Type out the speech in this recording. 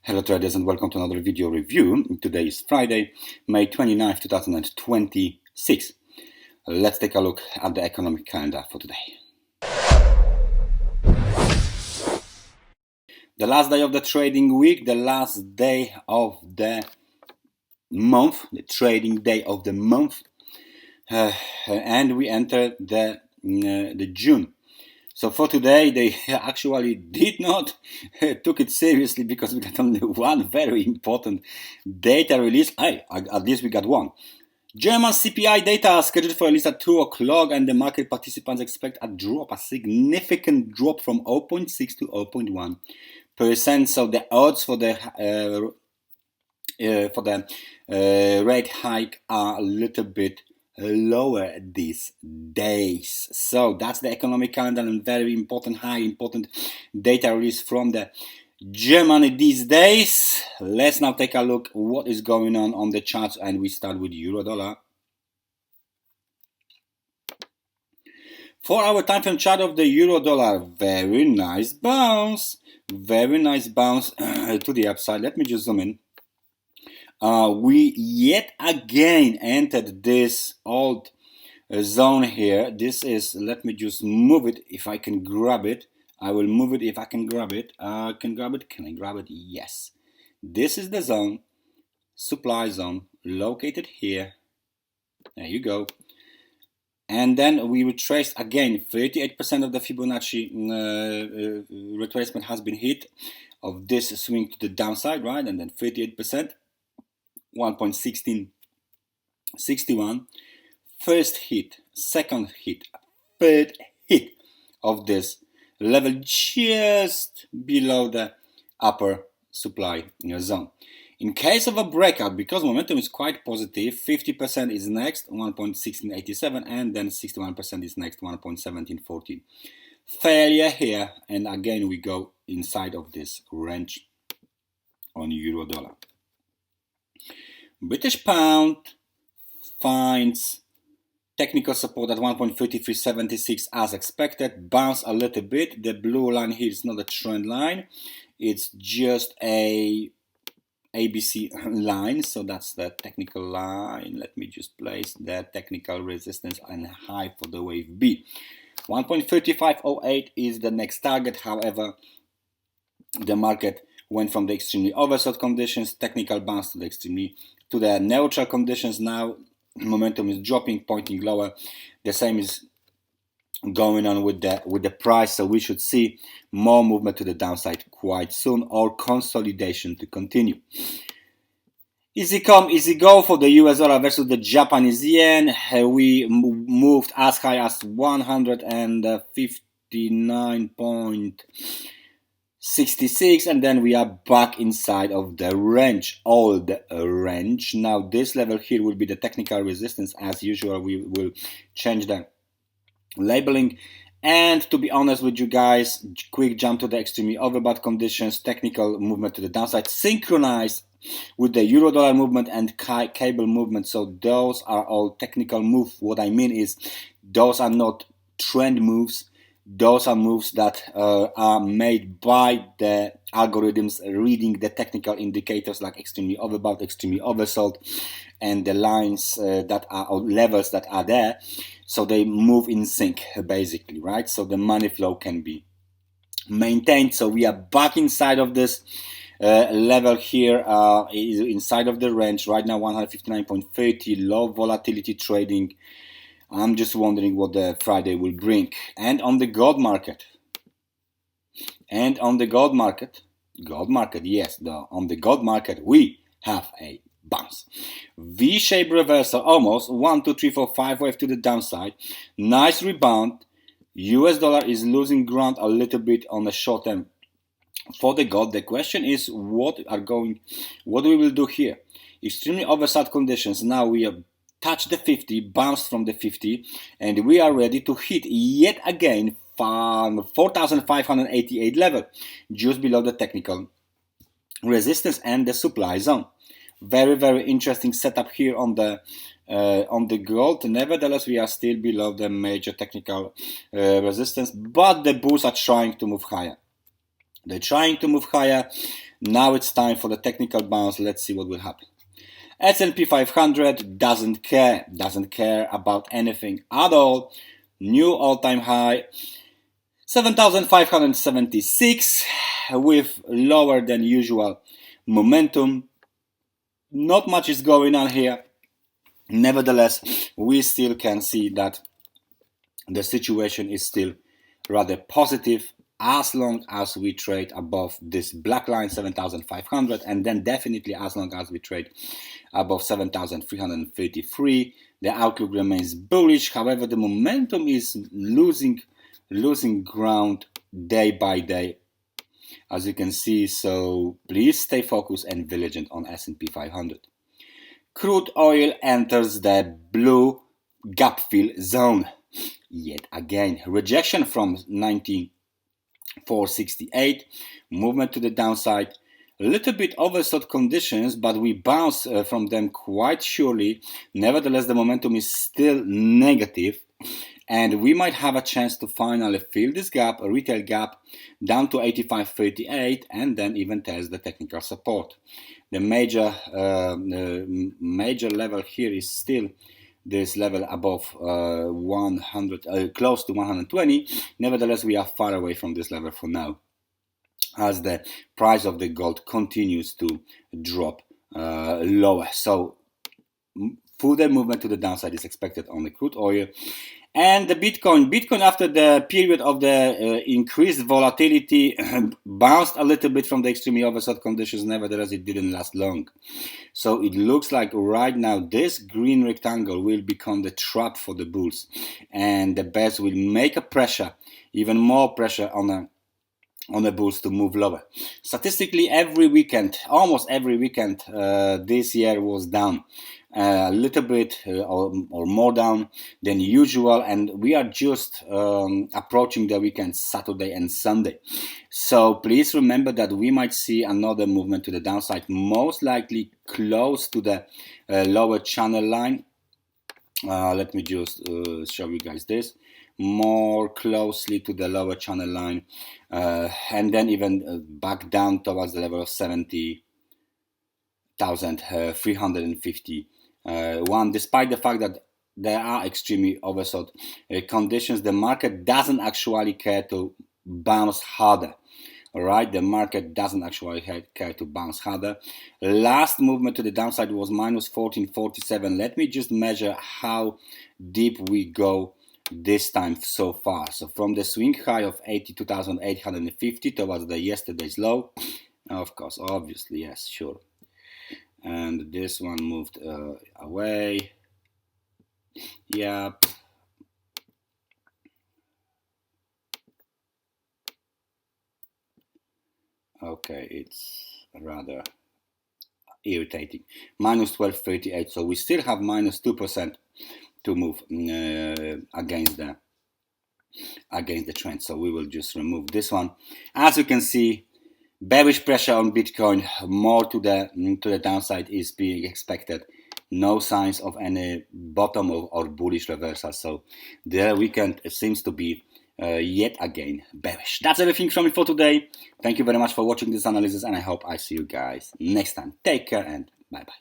Hello traders and welcome to another video review. Today is Friday, May 29th, 2026. Let's take a look at the economic calendar for today. The last day of the trading week, the last day of the month, the trading day of the month, and we enter the June. So for today, they actually did not took it seriously because we got only one very important data release. At least we got one. German CPI data scheduled for release at 2 o'clock, and the market participants expect a significant drop from 0.6 to 0.1%. So the odds for the rate hike are a little bit lower these days. So that's the economic calendar and very important, high important data release from the Germany these days. Let's now take a look what is going on the charts, and we start with euro dollar. For our time frame chart of the euro dollar, very nice bounce to the upside. Let me just zoom in. We yet again entered this old zone here. This is, let me just move it if I can grab it. I will move it if I can grab it. Can I grab it? Yes. This is the zone, supply zone, located here. There you go. And then we retraced again. 38% of the Fibonacci retracement has been hit of this swing to the downside, right? And then 38%. 1.1661, first hit, second hit, third hit of this level just below the upper supply zone. In case of a breakout, because momentum is quite positive, 50% is next, 1.1687, and then 61% is next, 1.1714. Failure here, and again we go inside of this range on euro dollar. British pound finds technical support at 1.3376 as expected. Bounce a little bit. The blue line here is not a trend line. It's just a ABC line. So that's the technical line. Let me just place the technical resistance and high for the wave B. 1.3508 is the next target. However, the market went from the extremely oversold conditions, technical bounce to the neutral conditions. Now momentum is dropping, pointing lower. The same is going on with the price, so we should see more movement to the downside quite soon, or consolidation to continue. Easy come, easy go for the US dollar versus the Japanese yen. We moved as high as 159.66, and then we are back inside of the range, old range. Now this level here will be the technical resistance. As usual, we will change the labeling, and to be honest with you guys, quick jump to the extremely overbought conditions, technical movement to the downside, synchronized with the euro dollar movement and cable movement. So those are all technical moves. What I mean is those are not trend moves. Those are moves that are made by the algorithms reading the technical indicators like extremely overbought, extremely oversold, and the lines that are, or levels that are there. So they move in sync basically, right? So the money flow can be maintained. So we are back inside of this level here, is inside of the range right now, 159.30, low volatility trading. I'm just wondering what the Friday will bring. And on the gold market, yes, on the gold market, we have a bounce. V-shaped reversal, almost 1, 2, 3, 4, 5 wave to the downside. Nice rebound. US dollar is losing ground a little bit on the short term for the gold. The question is what we will do here. Extremely oversold conditions. Now we have touched the 50, bounced from the 50, and we are ready to hit yet again 4,588 level, just below the technical resistance and the supply zone. Very, very interesting setup here on the gold. Nevertheless, we are still below the major technical resistance, but the bulls are trying to move higher. They're trying to move higher. Now it's time for the technical bounce. Let's see what will happen. S&P 500 doesn't care about anything at all. New all-time high, 7,576, with lower than usual momentum. Not much is going on here. Nevertheless, we still can see that the situation is still rather positive as long as we trade above this black line 7,500, and then definitely as long as we trade above 7,333. The outlook remains bullish. However, the momentum is losing ground day by day, as you can see. So please stay focused and vigilant on S&P 500. Crude oil enters the blue gap fill zone. Yet again, rejection from 94.68, movement to the downside, a little bit oversold conditions, but we bounce from them quite surely. Nevertheless, the momentum is still negative, and we might have a chance to finally fill this gap, a retail gap, down to 85.38, and then even test the technical support. The major level here is still this level above 100, close to 120. Nevertheless, we are far away from this level for now, as the price of the gold continues to drop lower. So further movement to the downside is expected on the crude oil. And the Bitcoin after the period of the increased volatility bounced a little bit from the extremely oversold conditions. Nevertheless, it didn't last long. So it looks like right now this green rectangle will become the trap for the bulls, and the bears will make a pressure, even more pressure on the bulls to move lower. Statistically, almost every weekend this year was down. A little bit or more down than usual, and we are just approaching the weekend, Saturday and Sunday. So please remember that we might see another movement to the downside, most likely close to the lower channel line. Let me just show you guys this more closely to the lower channel line, and then even back down towards the level of 70,350. Despite the fact that there are extremely oversold conditions, the market doesn't actually care to bounce harder. All right, the market doesn't actually care to bounce harder. Last movement to the downside was minus 1447. Let me just measure how deep we go this time so far. So from the swing high of 82,850 towards the yesterday's low, of course, obviously, yes, sure. And this one moved away. Yep. Okay, it's rather irritating. Minus 1238. So we still have minus 2% to move against the trend. So we will just remove this one. As you can see, bearish pressure on Bitcoin, more to the downside is being expected. No signs of any bottom or bullish reversal. So the weekend seems to be yet again bearish. That's everything from me for today. Thank you very much for watching this analysis, and I hope I see you guys next time. Take care and bye bye.